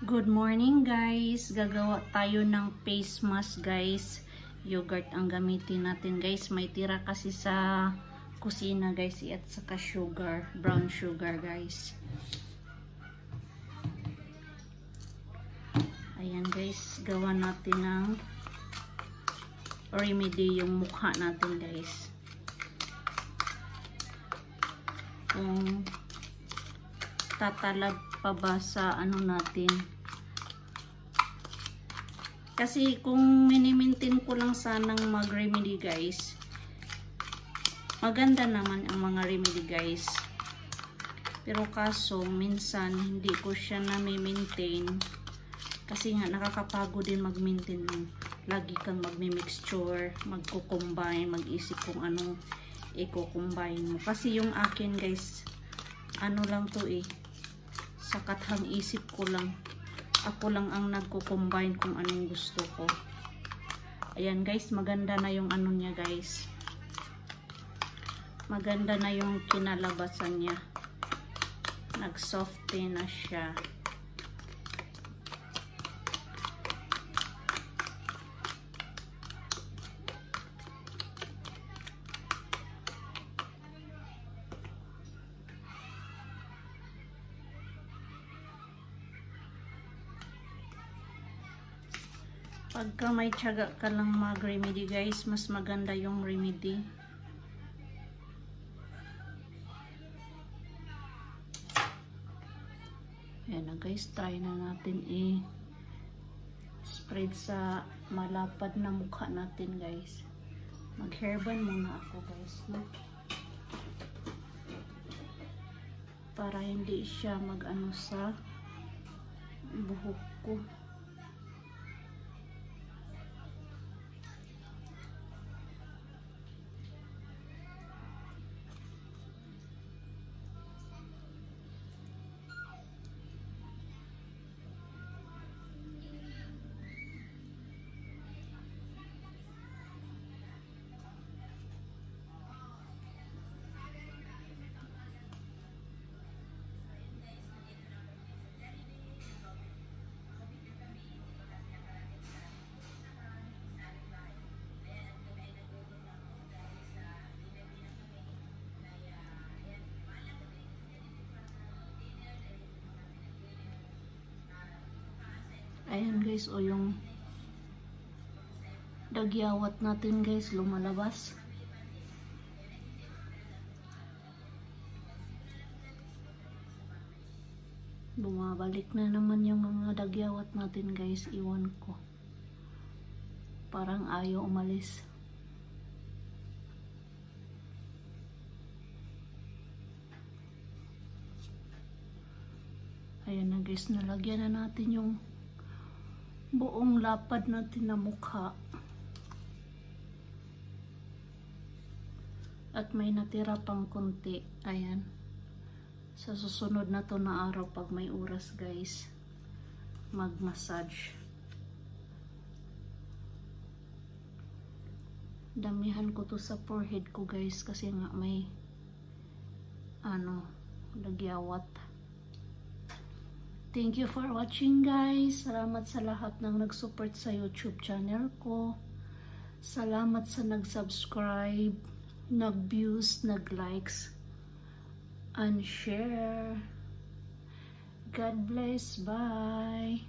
Good morning guys, gagawa tayo ng face mask guys. Yogurt ang gamitin natin guys, may tira kasi sa kusina guys, at saka sugar, brown sugar guys. Ayan guys, gawa natin ng remedy yung mukha natin guys. Kung tatalab pa ba sa ano natin, kasi kung minimintin ko lang sanang mag-remedy guys, maganda naman ang mga remedy guys, pero kaso minsan hindi ko siya na-maintain kasi nga nakakapagod din mag-maintain. Lagi kang magmi-mixture, magko-combine, mag-isip kung ano i-combine mo. Kasi yung akin guys, ano lang to sa kathang isip ko lang. Ako lang ang nagko-combine kung anong gusto ko. Ayan guys, maganda na yung ano niya guys. Maganda na yung kinalabasan niya. Nag-soften na siya. Pagka may tiyaga ka lang mag-remedy guys, mas maganda yung remedy. Ayan na guys, try na natin spread sa malapad na mukha natin guys. Mag-hairband muna ako guys, no? Para hindi siya mag-ano sa buhok ko. Ayan guys, o yung dagyawat natin guys, lumalabas. Bumabalik na naman yung mga dagyawat natin guys, iwan ko. Parang ayaw umalis. Ayan na guys, nalagyan na natin yung buong lapad natin na mukha. At may natira pang konti. Ayan. Sa susunod na to na araw, pag may oras guys, mag-massage. Damihan ko to sa forehead ko guys, kasi nga may dagyawat. Thank you for watching guys. Salamat sa lahat ng nag-support sa YouTube channel ko. Salamat sa nag-subscribe, nag-views, nag-likes, and share. God bless. Bye.